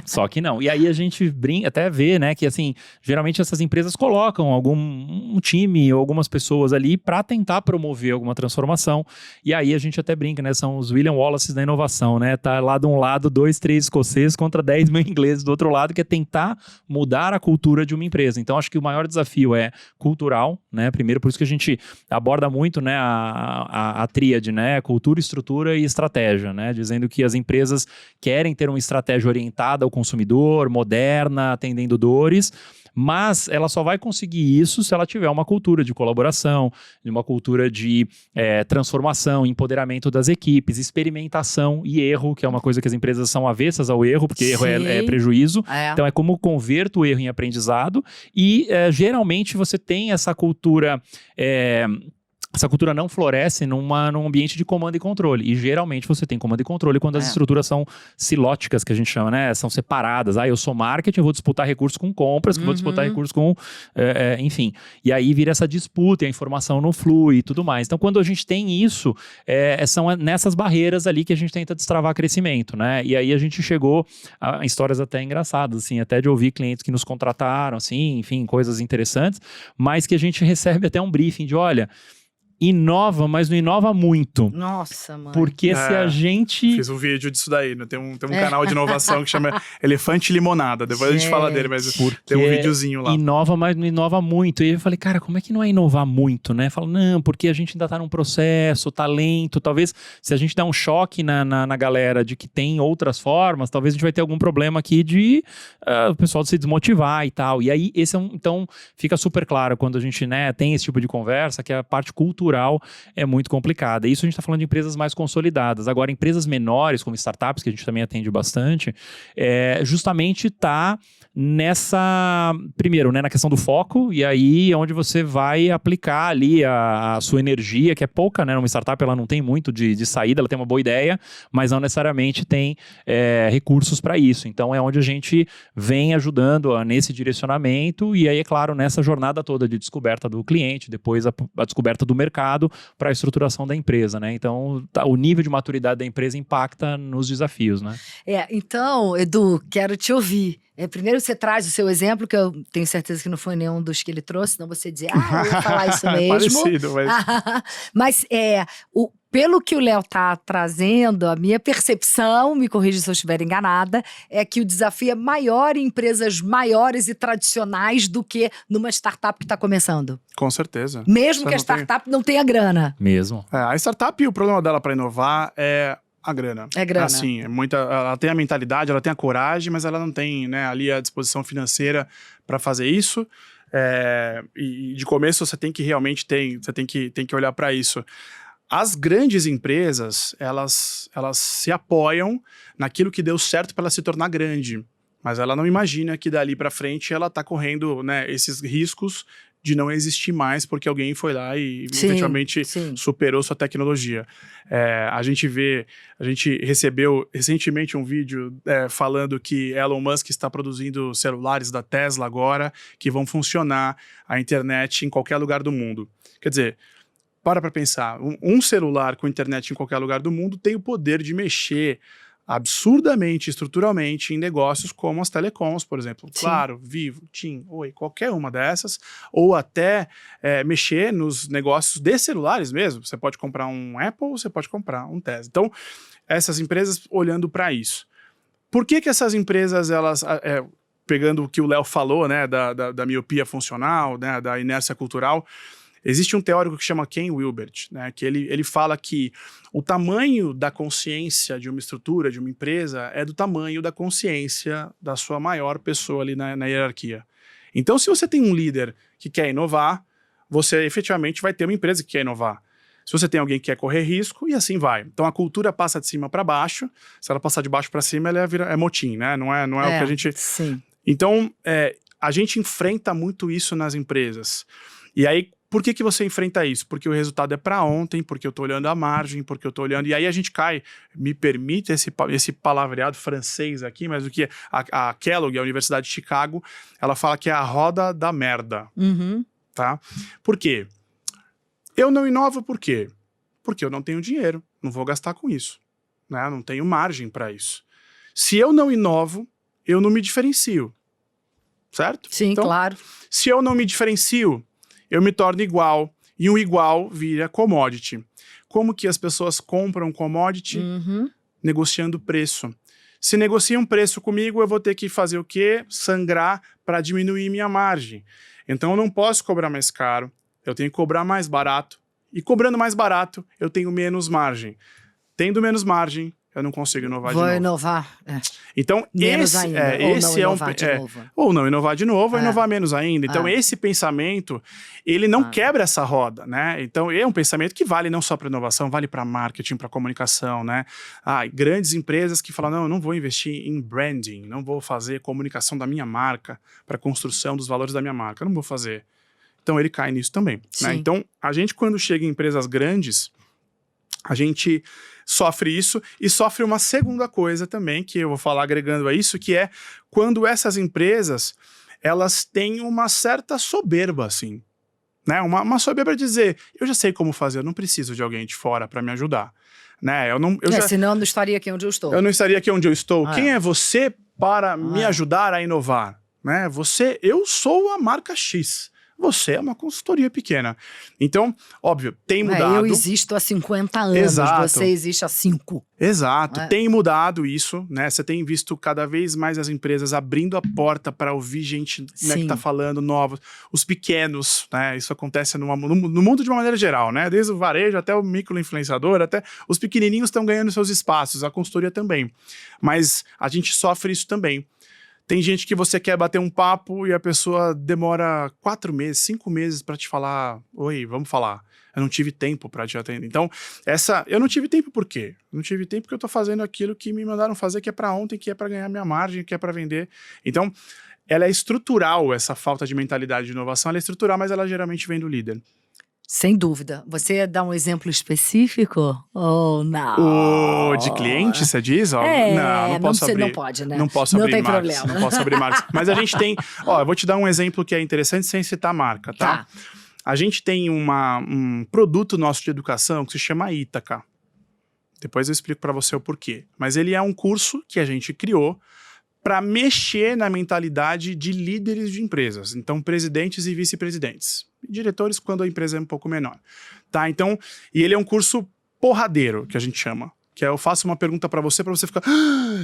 Só que não. E aí a gente até vê, né, que assim, geralmente essas empresas colocam um time ou algumas pessoas ali para tentar promover alguma transformação. E aí a gente até brinca, né, são os William Wallace da inovação, né? Tá lá de um lado 2, 3 escoceses contra 10 mil ingleses do outro lado, que é tentar mudar a cultura de uma empresa. Então, acho que o maior desafio é cultural, né? Primeiro, por isso que a gente aborda muito, né, a tríade, né? Cultura, estrutura e estratégia, né? Dizendo que as empresas querem ter uma estratégia orientada ao consumidor, moderna, atendendo dores, mas ela só vai conseguir isso se ela tiver uma cultura de colaboração, uma cultura de transformação, empoderamento das equipes, experimentação e erro, que é uma coisa que as empresas são avessas ao erro, porque erro é prejuízo. Então é como converto o erro em aprendizado e geralmente você tem essa cultura... Essa cultura não floresce num ambiente de comando e controle. E geralmente você tem comando e controle quando as estruturas são silóticas, que a gente chama, né? São separadas. Eu sou marketing, eu vou disputar recursos com compras, que vou disputar recursos com... enfim. E aí vira essa disputa e a informação não flui e tudo mais. Então, quando a gente tem isso, são nessas barreiras ali que a gente tenta destravar crescimento, né? E aí a gente chegou a histórias até engraçadas, assim, até de ouvir clientes que nos contrataram, assim, enfim, coisas interessantes, mas que a gente recebe até um briefing de, olha... Inova, mas não inova muito. Nossa, mano. Porque se a gente... Fiz um vídeo disso daí, né? Tem um canal de inovação que chama Elefante Limonada. Depois a gente fala dele, mas tem um videozinho lá. Inova, mas não inova muito. E aí eu falei, cara, como é que não é inovar muito, né? Falo, não, porque a gente ainda tá num processo, talento. Talvez, se a gente der um choque na galera de que tem outras formas, talvez a gente vai ter algum problema aqui de o pessoal se desmotivar e tal. E aí, então, fica super claro quando a gente, né, tem esse tipo de conversa, que é a parte cultural cultural é muito complicada. Isso a gente está falando de empresas mais consolidadas. Agora, empresas menores, como startups, que a gente também atende bastante, justamente está primeiro, né, na questão do foco, e aí é onde você vai aplicar ali a sua energia, que é pouca, né? Uma startup ela não tem muito de saída, ela tem uma boa ideia, mas não necessariamente tem recursos para isso. Então é onde a gente vem ajudando nesse direcionamento, e aí, é claro, nessa jornada toda de descoberta do cliente, depois a descoberta do mercado para a estruturação da empresa, né? Então o nível de maturidade da empresa impacta nos desafios, né? Então, Edu, quero te ouvir. Primeiro você traz o seu exemplo, que eu tenho certeza que não foi nenhum dos que ele trouxe, senão você dizer, eu ia falar isso mesmo. Parecido, mas pelo que o Léo está trazendo, a minha percepção, me corrija se eu estiver enganada, é que o desafio é maior em empresas maiores e tradicionais do que numa startup que está começando. Com certeza. Mesmo que a startup não tenha grana. Mesmo. A startup, o problema dela para inovar é a grana. É grana. Assim, ela tem a mentalidade, ela tem a coragem, mas ela não tem, né, ali a disposição financeira para fazer isso. E de começo você tem que realmente tem que olhar para isso. As grandes empresas, elas se apoiam naquilo que deu certo para ela se tornar grande. Mas ela não imagina que dali para frente ela está correndo, né, esses riscos de não existir mais porque alguém foi lá e efetivamente superou sua tecnologia. A gente recebeu recentemente um vídeo falando que Elon Musk está produzindo celulares da Tesla agora que vão funcionar a internet em qualquer lugar do mundo. Quer dizer, para pensar, um celular com internet em qualquer lugar do mundo tem o poder de mexer absurdamente, estruturalmente, em negócios como as telecoms, por exemplo. Sim. Claro, Vivo, TIM, Oi, qualquer uma dessas. Ou até mexer nos negócios de celulares mesmo. Você pode comprar um Apple, você pode comprar um Tesla. Então, essas empresas olhando para isso. Por que essas empresas, elas... pegando o que o Léo falou, né, da miopia funcional, né, da inércia cultural, existe um teórico que chama Ken Wilber, né, que ele fala que o tamanho da consciência de uma estrutura, de uma empresa, é do tamanho da consciência da sua maior pessoa ali na hierarquia. Então, se você tem um líder que quer inovar, você efetivamente vai ter uma empresa que quer inovar. Se você tem alguém que quer correr risco, e assim vai. Então, a cultura passa de cima para baixo. Se ela passar de baixo para cima, ela é motim, né? Não é o que a gente... Sim. Então, a gente enfrenta muito isso nas empresas. E aí, por que você enfrenta isso? Porque o resultado é para ontem, porque eu estou olhando a margem, porque eu estou olhando... E aí a gente cai, me permite esse palavreado francês aqui, mas o que a Kellogg, a Universidade de Chicago, ela fala que é a roda da merda. Uhum. Tá? Por quê? Eu não inovo por quê? Porque eu não tenho dinheiro, não vou gastar com isso. Né? Eu não tenho margem para isso. Se eu não inovo, eu não me diferencio. Certo? Sim, então, claro. Se eu não me diferencio, eu me torno igual, e um igual vira commodity. Como que as pessoas compram commodity? Uhum. Negociando preço. Se negociam preço comigo, eu vou ter que fazer o quê? Sangrar para diminuir minha margem. Então eu não posso cobrar mais caro, eu tenho que cobrar mais barato. E cobrando mais barato, eu tenho menos margem. Tendo menos margem, eu não consigo inovar de novo. Vou inovar. Então, menos ainda, ou esse não inovar de novo. Ou não inovar de novo, ou inovar menos ainda. Então, esse pensamento, ele não quebra essa roda, né? Então, é um pensamento que vale não só para inovação, vale para marketing, para comunicação, né? Grandes empresas que falam, não, eu não vou investir em branding, não vou fazer comunicação da minha marca para construção dos valores da minha marca, eu não vou fazer. Então, ele cai nisso também, né? Então, a gente, quando chega em empresas grandes, a gente sofre isso e sofre uma segunda coisa também, que eu vou falar agregando a isso, que é quando essas empresas, elas têm uma certa soberba, assim, né? Uma soberba de dizer, eu já sei como fazer, eu não preciso de alguém de fora para me ajudar, né? Senão eu não estaria aqui onde eu estou. Eu não estaria aqui onde eu estou. Quem é você para me ajudar a inovar? Né? Eu sou a marca X. Você é uma consultoria pequena. Então, óbvio, tem mudado. Eu existo há 50 anos, Exato. Você existe há 5. Exato, tem mudado isso, né? Você tem visto cada vez mais as empresas abrindo a porta para ouvir gente, né, que está falando novos, os pequenos, né? Isso acontece no mundo de uma maneira geral, né? Desde o varejo até o microinfluenciador, até os pequenininhos estão ganhando seus espaços, a consultoria também. Mas a gente sofre isso também. Tem gente que você quer bater um papo e a pessoa demora 4 meses, 5 meses para te falar, oi, vamos falar. Eu não tive tempo para te atender. Então, eu não tive tempo por quê? Não tive tempo porque eu tô fazendo aquilo que me mandaram fazer, que é para ontem, que é para ganhar minha margem, que é para vender. Então, ela é estrutural, essa falta de mentalidade de inovação, ela é estrutural, mas ela geralmente vem do líder. Sem dúvida. Você dá um exemplo específico? Ou não? De cliente, você diz? Ó, não posso abrir. Não pode, né? Não posso abrir tem marcas. problema. Não posso abrir marcas. Mas a gente tem... eu vou te dar um exemplo que é interessante sem citar a marca, tá? A gente tem um produto nosso de educação que se chama Ítaca. Depois eu explico para você o porquê. Mas ele é um curso que a gente criou para mexer na mentalidade de líderes de empresas. Então, presidentes e vice-presidentes. Diretores quando a empresa é um pouco menor. Tá? Então, e ele é um curso porradeiro, que a gente chama. Que é, eu faço uma pergunta pra você ficar...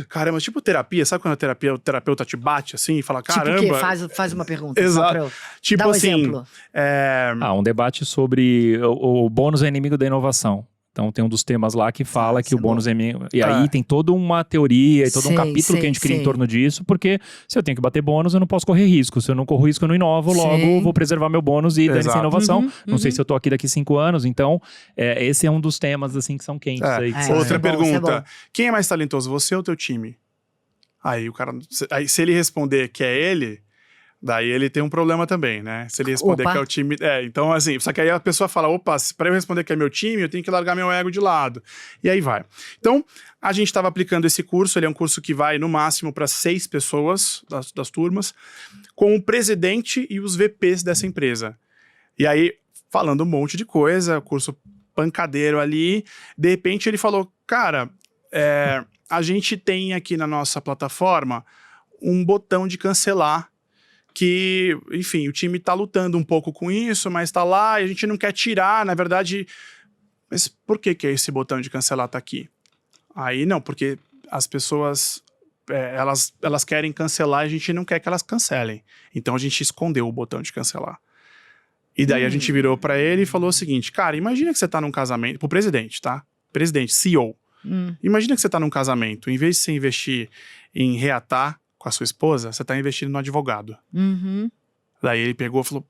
caramba, tipo terapia. Sabe quando o terapeuta te bate assim e fala, caramba... Tipo o quê? Faz uma pergunta. Exato. Tipo dá um assim... exemplo. Um debate sobre o bônus é inimigo da inovação. Então tem um dos temas lá que fala que o bônus é inimigo. E aí tem toda uma teoria e todo um capítulo que a gente cria em torno disso, porque se eu tenho que bater bônus, eu não posso correr risco. Se eu não corro risco, eu não inovo, logo vou preservar meu bônus e dane-se a inovação. Não sei se eu tô aqui daqui 5 anos, então esse é um dos temas assim que são quentes. Aí, outra pergunta, quem é mais talentoso, você ou teu time? Aí o cara, se ele responder que é ele... Daí ele tem um problema também, né? Se ele responder que é o time... então assim, só que aí a pessoa fala, para eu responder que é meu time, eu tenho que largar meu ego de lado. E aí vai. Então, a gente estava aplicando esse curso, ele é um curso que vai no máximo para 6 pessoas das turmas, com o presidente e os VPs dessa empresa. E aí, falando um monte de coisa, curso pancadeiro ali, de repente ele falou, cara, a gente tem aqui na nossa plataforma um botão de cancelar, que, enfim, o time tá lutando um pouco com isso, mas tá lá e a gente não quer tirar, na verdade... Mas por que esse botão de cancelar tá aqui? Aí não, porque as pessoas, elas querem cancelar e a gente não quer que elas cancelem. Então a gente escondeu o botão de cancelar. E daí a gente virou pra ele e falou o seguinte, cara, imagina que você tá num casamento, pro presidente, tá? Presidente, CEO. Imagina que você tá num casamento, em vez de você investir em reatar com a sua esposa, você tá investindo no advogado. Daí ele pegou e falou,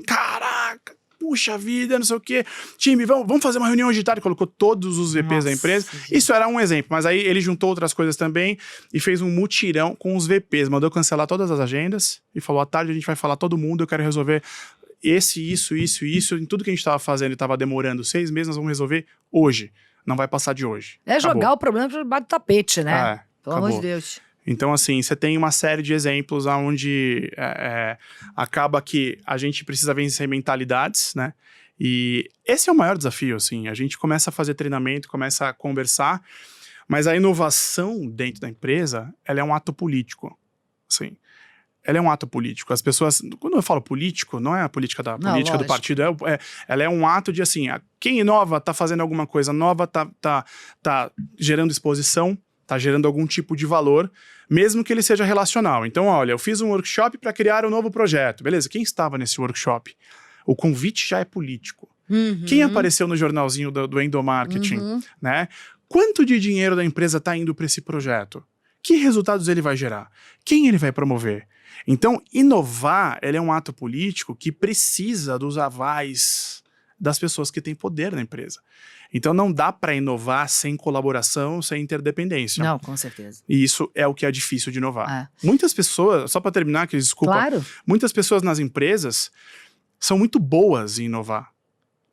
caraca, puxa vida, não sei o quê. Time, vamos fazer uma reunião hoje de tarde. Colocou todos os VPs da empresa. Isso era um exemplo, mas aí ele juntou outras coisas também e fez um mutirão com os VPs. Mandou cancelar todas as agendas e falou, à tarde a gente vai falar todo mundo, eu quero resolver isso, em tudo que a gente tava fazendo e tava demorando 6 meses, nós vamos resolver hoje. Não vai passar de hoje. Jogar o problema para debaixo do tapete, né? Pelo amor de Deus. Então, assim, você tem uma série de exemplos onde acaba que a gente precisa vencer mentalidades, né? E esse é o maior desafio, assim. A gente começa a fazer treinamento, começa a conversar, mas a inovação dentro da empresa, ela é um ato político, assim. Ela é um ato político. As pessoas... Quando eu falo político, não é a política do partido. Ela é um ato de, assim, quem inova tá fazendo alguma coisa nova, tá gerando exposição, tá gerando algum tipo de valor, mesmo que ele seja relacional. Então, olha, eu fiz um workshop para criar um novo projeto. Beleza, quem estava nesse workshop? O convite já é político. Quem apareceu no jornalzinho do endomarketing, né? Quanto de dinheiro da empresa está indo para esse projeto? Que resultados ele vai gerar? Quem ele vai promover? Então, inovar, ele é um ato político que precisa dos avais das pessoas que têm poder na empresa. Então, não dá para inovar sem colaboração, sem interdependência. Não, com certeza. E isso é o que é difícil de inovar. Muitas pessoas, só para terminar, que desculpa, muitas pessoas nas empresas são muito boas em inovar,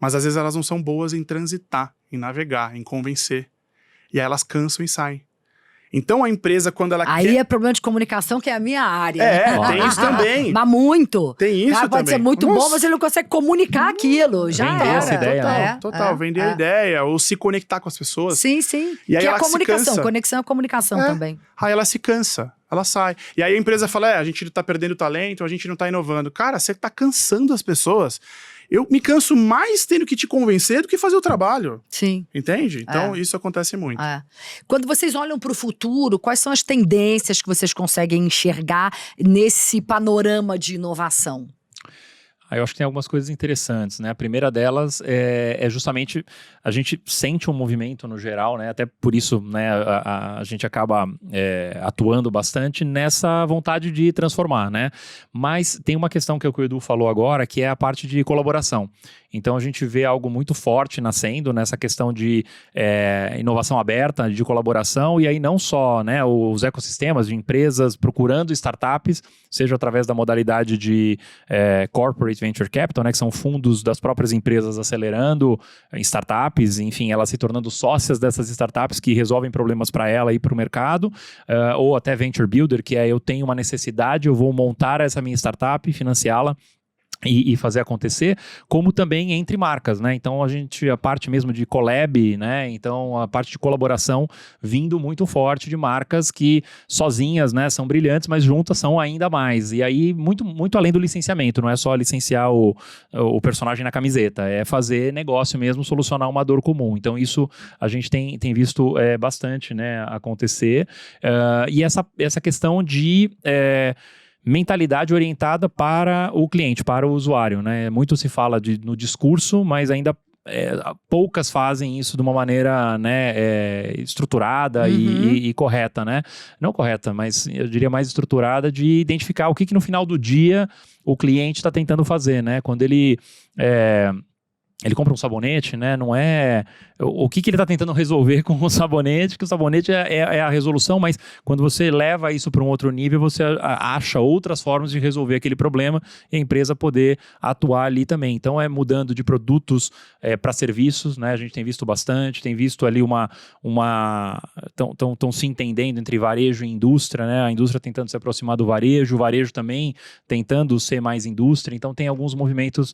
mas às vezes elas não são boas em transitar, em navegar, em convencer. E aí elas cansam e saem. Então a empresa, quando ela Aí é problema de comunicação, que é a minha área. Tem isso também. Mas muito. Tem isso também. Pode ser muito bom, mas ele não consegue comunicar aquilo. Já vender essa ideia. Total, vender a ideia, ou se conectar com as pessoas. Sim. E aí que é a comunicação. Conexão é comunicação também. Aí ela se cansa, ela sai. E aí a empresa fala, a gente tá perdendo talento, a gente não tá inovando. Cara, você tá cansando as pessoas. Eu me canso mais tendo que te convencer do que fazer o trabalho. Sim. Entende? Então, isso acontece muito. Quando vocês olham para o futuro, quais são as tendências que vocês conseguem enxergar nesse panorama de inovação? Aí eu acho que tem algumas coisas interessantes, né? A primeira delas é justamente a gente sente um movimento no geral, né? Até por isso, né, a gente acaba atuando bastante nessa vontade de transformar, né? Mas tem uma questão que o Edu falou agora, que é a parte de colaboração. Então a gente vê algo muito forte nascendo nessa questão de inovação aberta, de colaboração, e aí não só, né, os ecossistemas de empresas procurando startups, seja através da modalidade de corporate venture capital, né, que são fundos das próprias empresas acelerando startups, enfim, elas se tornando sócias dessas startups que resolvem problemas para ela e para o mercado, ou até venture builder, que eu tenho uma necessidade, eu vou montar essa minha startup, financiá-la e fazer acontecer, como também entre marcas, né? Então a parte mesmo de collab, né? Então a parte de colaboração vindo muito forte de marcas que sozinhas, né, são brilhantes, mas juntas são ainda mais. E aí muito, muito além do licenciamento, não é só licenciar o personagem na camiseta, é fazer negócio mesmo, solucionar uma dor comum. Então isso a gente tem visto bastante, né, acontecer. E essa questão de mentalidade orientada para o cliente, para o usuário, né? Muito se fala no discurso, mas ainda poucas fazem isso de uma maneira, né, estruturada e correta, né? Não correta, mas eu diria mais estruturada, de identificar o que no final do dia o cliente está tentando fazer, né? Quando ele compra um sabonete, né? Não é o que ele está tentando resolver com o sabonete, que o sabonete é a resolução, mas quando você leva isso para um outro nível, você acha outras formas de resolver aquele problema e a empresa poder atuar ali também. Então é mudando de produtos para serviços, né? A gente tem visto bastante, tem visto ali estão se entendendo entre varejo e indústria, né? A indústria tentando se aproximar do varejo, o varejo também tentando ser mais indústria. Então tem alguns movimentos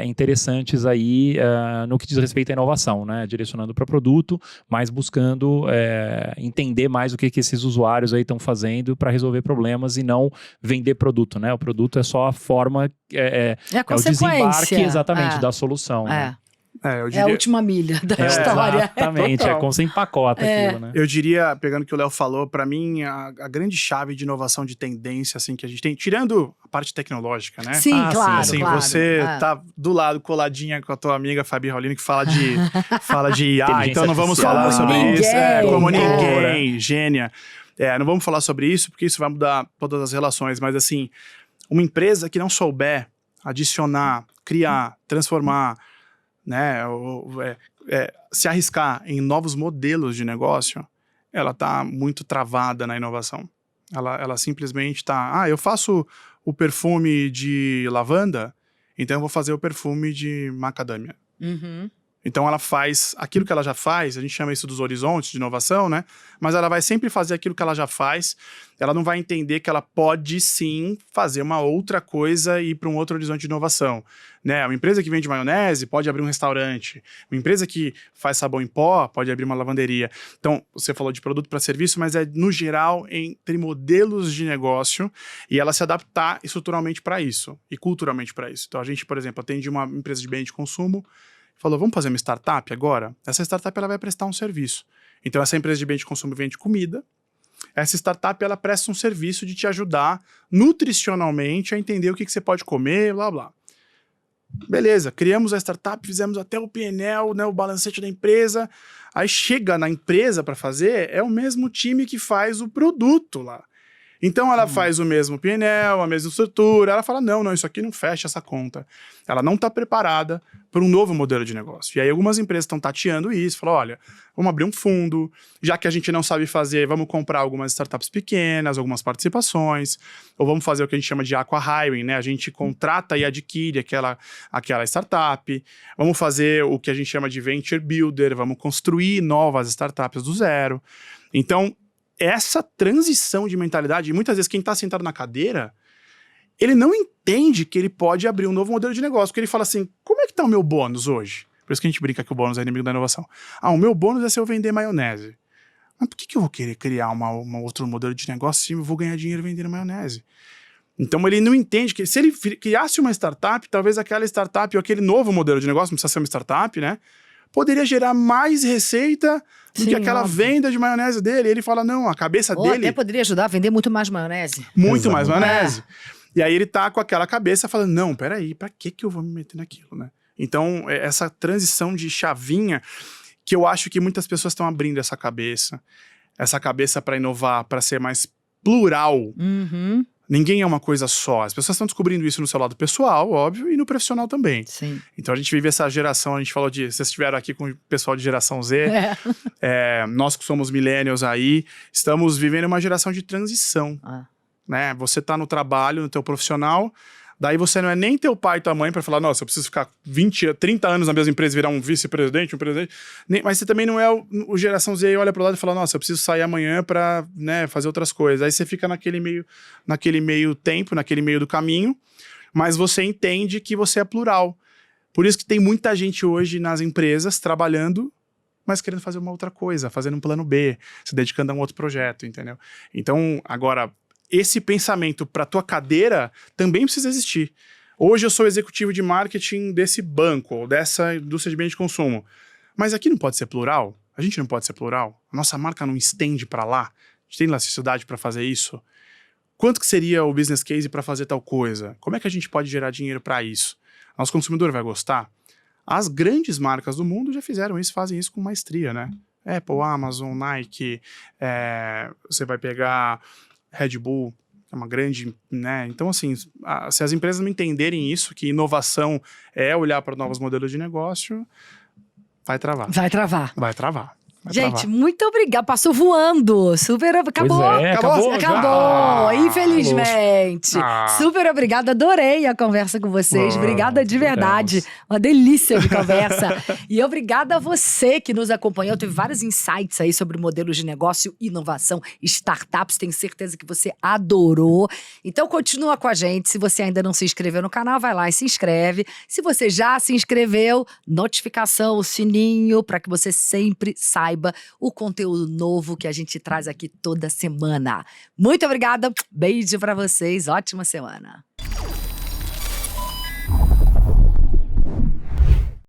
interessantes aí no que diz respeito à inovação, né? Direcionando para produto, mas buscando entender mais o que esses usuários aí estão fazendo para resolver problemas e não vender produto, né? O produto é só a forma, é o desembarque exatamente da solução, né? Eu diria... É a última milha da história. Exatamente, é como você empacota aquilo, né? Eu diria, pegando o que o Léo falou, para mim, a grande chave de inovação de tendência, assim, que a gente tem, tirando a parte tecnológica, né? Sim, claro, assim, claro. Você tá do lado, coladinha com a tua amiga Fabi Raulino, que fala de IA, então não vamos falar sobre isso. Como ninguém, gênia. Não vamos falar sobre isso, porque isso vai mudar todas as relações, mas assim, uma empresa que não souber adicionar, criar, transformar, né, se arriscar em novos modelos de negócio, ela está muito travada na inovação. Ela simplesmente está, eu faço o perfume de lavanda, então eu vou fazer o perfume de macadâmia. Então ela faz aquilo que ela já faz, a gente chama isso dos horizontes de inovação, né? Mas ela vai sempre fazer aquilo que ela já faz, ela não vai entender que ela pode sim fazer uma outra coisa e ir para um outro horizonte de inovação, né? Uma empresa que vende maionese pode abrir um restaurante, uma empresa que faz sabão em pó pode abrir uma lavanderia. Então, você falou de produto para serviço, mas no geral entre modelos de negócio e ela se adaptar estruturalmente para isso e culturalmente para isso. Então a gente, por exemplo, atende uma empresa de bem de consumo, falou, vamos fazer uma startup agora? Essa startup ela vai prestar um serviço. Então essa empresa de bem de consumo vende comida, essa startup ela presta um serviço de te ajudar nutricionalmente a entender o que você pode comer, blá blá. Beleza, criamos a startup, fizemos até o PNL, né, o balancete da empresa, aí chega na empresa para fazer, é o mesmo time que faz o produto lá. Então ela faz o mesmo PNL, a mesma estrutura, ela fala, não, isso aqui não fecha essa conta. Ela não está preparada para um novo modelo de negócio. E aí algumas empresas estão tateando isso, falam, olha, vamos abrir um fundo, já que a gente não sabe fazer, vamos comprar algumas startups pequenas, algumas participações, ou vamos fazer o que a gente chama de acqui-hiring, né? A gente contrata e adquire aquela startup, vamos fazer o que a gente chama de venture builder, vamos construir novas startups do zero. Então, essa transição de mentalidade, e muitas vezes quem está sentado na cadeira, ele não entende que ele pode abrir um novo modelo de negócio, porque ele fala assim, como é que está o meu bônus hoje? Por isso que a gente brinca que o bônus é inimigo da inovação. O meu bônus é se eu vender maionese. Mas por que eu vou querer criar um outro modelo de negócio se eu vou ganhar dinheiro vendendo maionese? Então ele não entende que se ele criasse uma startup, talvez aquela startup ou aquele novo modelo de negócio, não precisa ser uma startup, né? Poderia gerar mais receita do que aquela venda de maionese dele. E ele fala, não, a cabeça dele... Ou até poderia ajudar a vender muito mais maionese. Muito mais maionese. E aí ele tá com aquela cabeça falando, não, peraí, pra que eu vou me meter naquilo, né? Então, essa transição de chavinha, que eu acho que muitas pessoas estão abrindo essa cabeça para inovar, para ser mais plural. Uhum. Ninguém é uma coisa só. As pessoas estão descobrindo isso no seu lado pessoal, óbvio, e no profissional também. Sim. Então a gente vive essa geração, a gente falou vocês estiveram aqui com o pessoal de geração Z, nós que somos millennials aí, estamos vivendo uma geração de transição, né? Você tá no trabalho, no teu profissional, daí você não é nem teu pai e tua mãe para falar, nossa, eu preciso ficar 20, 30 anos na mesma empresa e virar um vice-presidente, um presidente, mas você também não é o geração Z e olha pro lado e fala, nossa, eu preciso sair amanhã para, né, fazer outras coisas. Aí você fica naquele meio tempo, naquele meio do caminho, mas você entende que você é plural. Por isso que tem muita gente hoje nas empresas trabalhando, mas querendo fazer uma outra coisa, fazendo um plano B, se dedicando a um outro projeto, entendeu? Então, agora, esse pensamento para tua cadeira também precisa existir. Hoje eu sou executivo de marketing desse banco, ou dessa indústria de bem de consumo. Mas aqui não pode ser plural? A gente não pode ser plural? A nossa marca não estende para lá? A gente tem elasticidade para fazer isso? Quanto que seria o business case para fazer tal coisa? Como é que a gente pode gerar dinheiro para isso? Nosso consumidor vai gostar? As grandes marcas do mundo já fizeram isso, fazem isso com maestria, né? Apple, Amazon, Nike, você vai pegar Red Bull, é uma grande, né? Então, assim, se as empresas não entenderem isso, que inovação é olhar para novos modelos de negócio, vai travar. Vai travar. Vai travar. Gente, muito obrigada. Passou voando. Super. Acabou. Pois é, acabou. Infelizmente. Super obrigada. Adorei a conversa com vocês. Obrigada de verdade. Uma delícia de conversa. E obrigada a você que nos acompanhou. Teve vários insights aí sobre modelos de negócio, inovação, startups. Tenho certeza que você adorou. Então, continua com a gente. Se você ainda não se inscreveu no canal, vai lá e se inscreve. Se você já se inscreveu, notificação, o sininho, para que você sempre saiba o conteúdo novo que a gente traz aqui toda semana. Muito obrigada, beijo pra vocês, ótima semana.